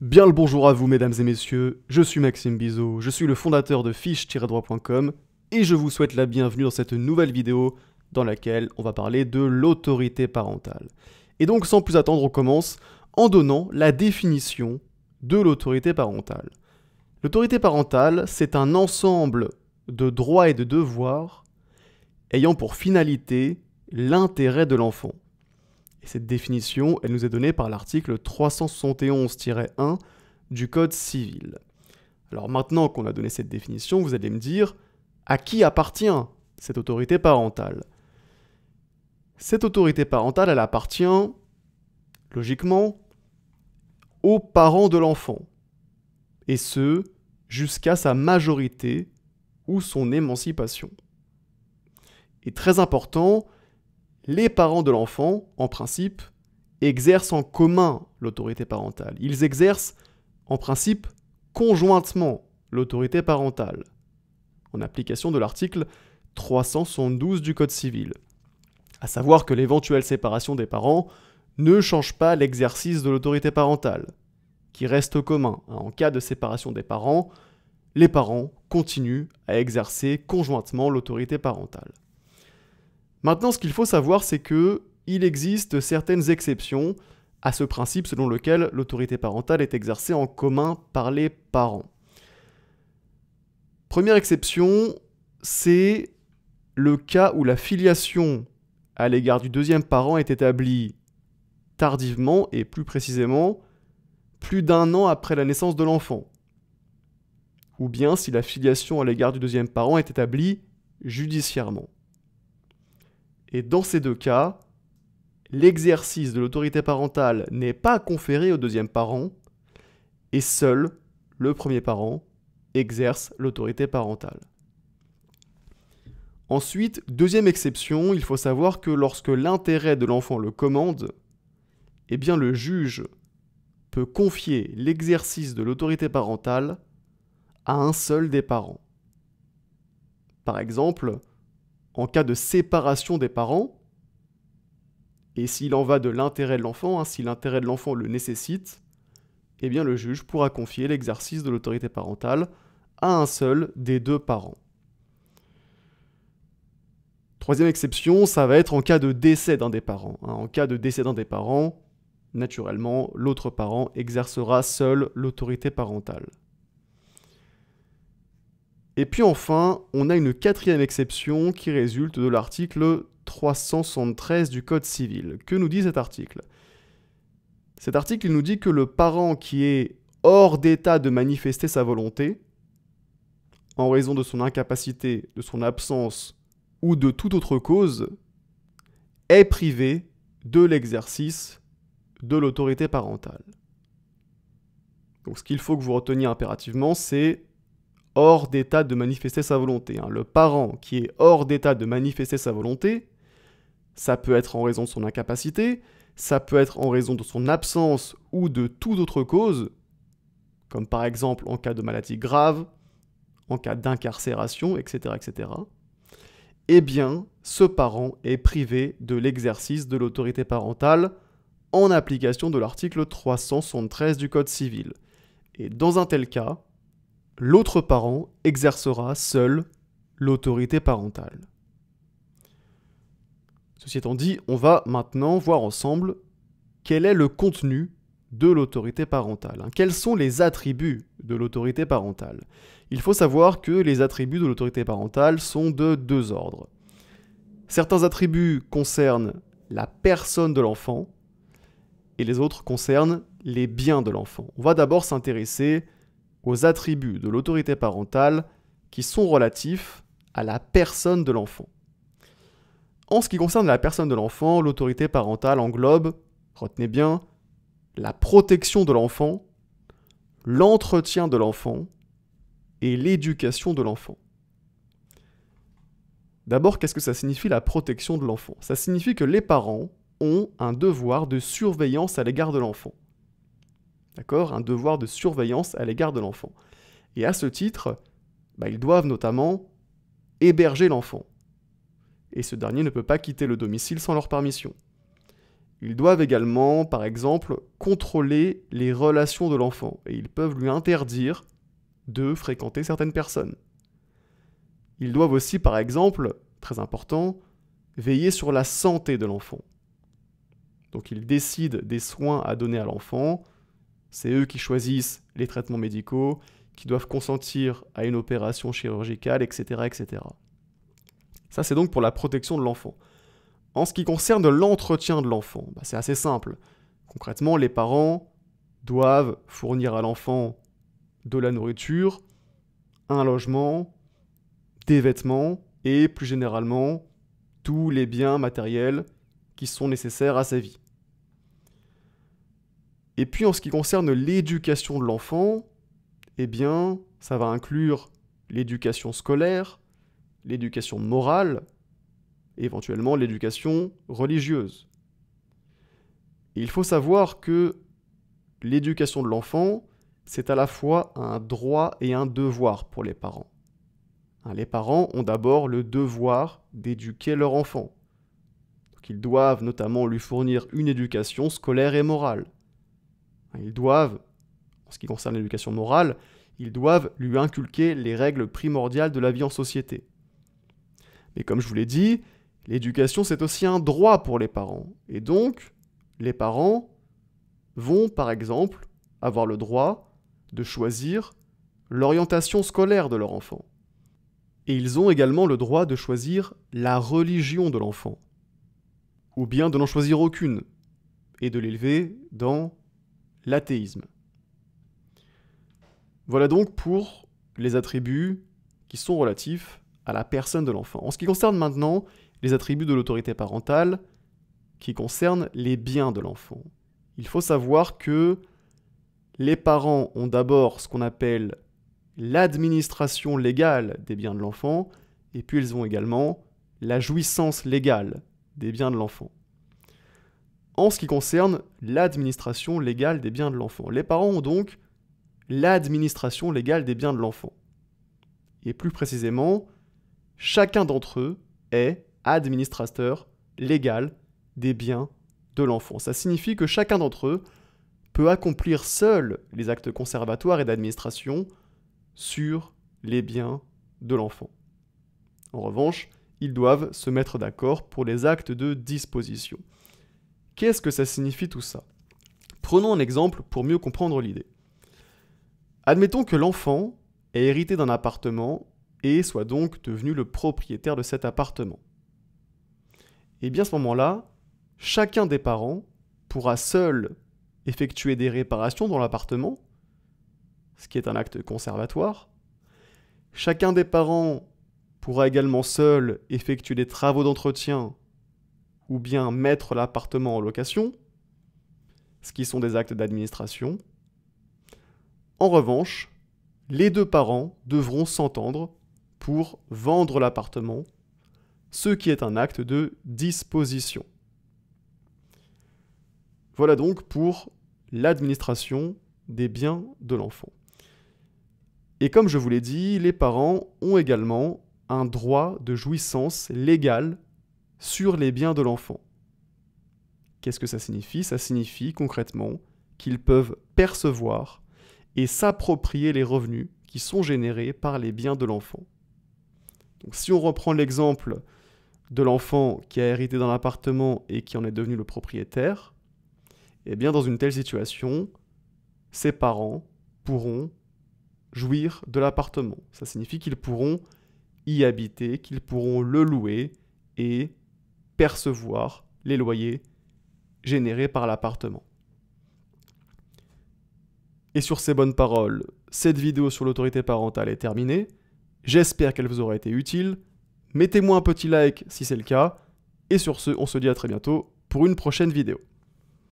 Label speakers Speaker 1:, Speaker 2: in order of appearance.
Speaker 1: Bien le bonjour à vous mesdames et messieurs, je suis Maxime Bizot, je suis le fondateur de fiche-droit.com et je vous souhaite la bienvenue dans cette nouvelle vidéo dans laquelle on va parler de l'autorité parentale. Et donc sans plus attendre, on commence en donnant la définition de l'autorité parentale. L'autorité parentale, c'est un ensemble de droits et de devoirs ayant pour finalité l'intérêt de l'enfant. Et cette définition, elle nous est donnée par l'article 371-1 du Code civil. Alors maintenant qu'on a donné cette définition, vous allez me dire, à qui appartient cette autorité parentale? Cette autorité parentale, elle appartient, logiquement, aux parents de l'enfant. Et ce, jusqu'à sa majorité ou son émancipation. Et très important, les parents de l'enfant, en principe, exercent en commun l'autorité parentale. Ils exercent, en principe, conjointement l'autorité parentale, en application de l'article 372 du Code civil. À savoir que l'éventuelle séparation des parents ne change pas l'exercice de l'autorité parentale, qui reste commun. En cas de séparation des parents, les parents continuent à exercer conjointement l'autorité parentale. Maintenant, ce qu'il faut savoir, c'est qu'il existe certaines exceptions à ce principe selon lequel l'autorité parentale est exercée en commun par les parents. Première exception, c'est le cas où la filiation à l'égard du deuxième parent est établie tardivement et plus précisément plus d'un an après la naissance de l'enfant. Ou bien si la filiation à l'égard du deuxième parent est établie judiciairement. Et dans ces deux cas, l'exercice de l'autorité parentale n'est pas conféré au deuxième parent, et seul le premier parent exerce l'autorité parentale. Ensuite, deuxième exception, il faut savoir que lorsque l'intérêt de l'enfant le commande, eh bien le juge peut confier l'exercice de l'autorité parentale à un seul des parents. Par exemple, en cas de séparation des parents, et s'il en va de l'intérêt de l'enfant, si l'intérêt de l'enfant le nécessite, eh bien le juge pourra confier l'exercice de l'autorité parentale à un seul des deux parents. Troisième exception, ça va être en cas de décès d'un des parents. En cas de décès d'un des parents, naturellement, l'autre parent exercera seul l'autorité parentale. Et puis enfin, on a une quatrième exception qui résulte de l'article 373 du Code civil. Que nous dit cet article? Cet article il nous dit que le parent qui est hors d'état de manifester sa volonté, en raison de son incapacité, de son absence ou de toute autre cause, est privé de l'exercice de l'autorité parentale. Donc ce qu'il faut que vous reteniez impérativement, c'est hors d'état de manifester sa volonté. Le parent qui est hors d'état de manifester sa volonté, ça peut être en raison de son incapacité, ça peut être en raison de son absence ou de toute autre cause, comme par exemple en cas de maladie grave, en cas d'incarcération, etc., etc. Eh bien, ce parent est privé de l'exercice de l'autorité parentale en application de l'article 373 du Code civil. Et dans un tel cas, l'autre parent exercera seul l'autorité parentale. Ceci étant dit, on va maintenant voir ensemble quel est le contenu de l'autorité parentale. Quels sont les attributs de l'autorité parentale? Il faut savoir que les attributs de l'autorité parentale sont de deux ordres. Certains attributs concernent la personne de l'enfant et les autres concernent les biens de l'enfant. On va d'abord s'intéresser aux attributs de l'autorité parentale qui sont relatifs à la personne de l'enfant. En ce qui concerne la personne de l'enfant, l'autorité parentale englobe, retenez bien, la protection de l'enfant, l'entretien de l'enfant et l'éducation de l'enfant. D'abord, qu'est-ce que ça signifie la protection de l'enfant? Ça signifie que les parents ont un devoir de surveillance à l'égard de l'enfant. D'accord? Un devoir de surveillance à l'égard de l'enfant. Et à ce titre, ils doivent notamment héberger l'enfant. Et ce dernier ne peut pas quitter le domicile sans leur permission. Ils doivent également, par exemple, contrôler les relations de l'enfant et ils peuvent lui interdire de fréquenter certaines personnes. Ils doivent aussi, par exemple, très important, veiller sur la santé de l'enfant. Donc ils décident des soins à donner à l'enfant, c'est eux qui choisissent les traitements médicaux, qui doivent consentir à une opération chirurgicale, etc. etc. Ça c'est donc pour la protection de l'enfant. En ce qui concerne l'entretien de l'enfant, c'est assez simple. Concrètement, les parents doivent fournir à l'enfant de la nourriture, un logement, des vêtements et plus généralement tous les biens matériels qui sont nécessaires à sa vie. Et puis en ce qui concerne l'éducation de l'enfant, eh bien, ça va inclure l'éducation scolaire, l'éducation morale, et éventuellement l'éducation religieuse. Et il faut savoir que l'éducation de l'enfant, c'est à la fois un droit et un devoir pour les parents. Les parents ont d'abord le devoir d'éduquer leur enfant. Donc, ils doivent notamment lui fournir une éducation scolaire et morale. Ils doivent, en ce qui concerne l'éducation morale, ils doivent lui inculquer les règles primordiales de la vie en société. Mais comme je vous l'ai dit, l'éducation c'est aussi un droit pour les parents. Et donc, les parents vont par exemple avoir le droit de choisir l'orientation scolaire de leur enfant. Et ils ont également le droit de choisir la religion de l'enfant, ou bien de n'en choisir aucune, et de l'élever dans l'athéisme. Voilà donc pour les attributs qui sont relatifs à la personne de l'enfant. En ce qui concerne maintenant les attributs de l'autorité parentale, qui concernent les biens de l'enfant, il faut savoir que les parents ont d'abord ce qu'on appelle l'administration légale des biens de l'enfant, et puis ils ont également la jouissance légale des biens de l'enfant. En ce qui concerne l'administration légale des biens de l'enfant, les parents ont donc l'administration légale des biens de l'enfant. Et plus précisément, chacun d'entre eux est administrateur légal des biens de l'enfant. Ça signifie que chacun d'entre eux peut accomplir seul les actes conservatoires et d'administration sur les biens de l'enfant. En revanche, ils doivent se mettre d'accord pour les actes de disposition. Qu'est-ce que ça signifie tout ça? Prenons un exemple pour mieux comprendre l'idée. Admettons que l'enfant ait hérité d'un appartement et soit donc devenu le propriétaire de cet appartement. Et bien à ce moment-là, chacun des parents pourra seul effectuer des réparations dans l'appartement, ce qui est un acte conservatoire. Chacun des parents pourra également seul effectuer des travaux d'entretien ou bien mettre l'appartement en location, ce qui sont des actes d'administration. En revanche, les deux parents devront s'entendre pour vendre l'appartement, ce qui est un acte de disposition. Voilà donc pour l'administration des biens de l'enfant. Et comme je vous l'ai dit, les parents ont également un droit de jouissance légale sur les biens de l'enfant. Qu'est-ce que ça signifie? Ça signifie concrètement qu'ils peuvent percevoir et s'approprier les revenus qui sont générés par les biens de l'enfant. Donc, si on reprend l'exemple de l'enfant qui a hérité d'un appartement et qui en est devenu le propriétaire, eh bien dans une telle situation, ses parents pourront jouir de l'appartement. Ça signifie qu'ils pourront y habiter, qu'ils pourront le louer et percevoir les loyers générés par l'appartement. Et sur ces bonnes paroles, cette vidéo sur l'autorité parentale est terminée. J'espère qu'elle vous aura été utile. Mettez-moi un petit like si c'est le cas. Et sur ce, on se dit à très bientôt pour une prochaine vidéo.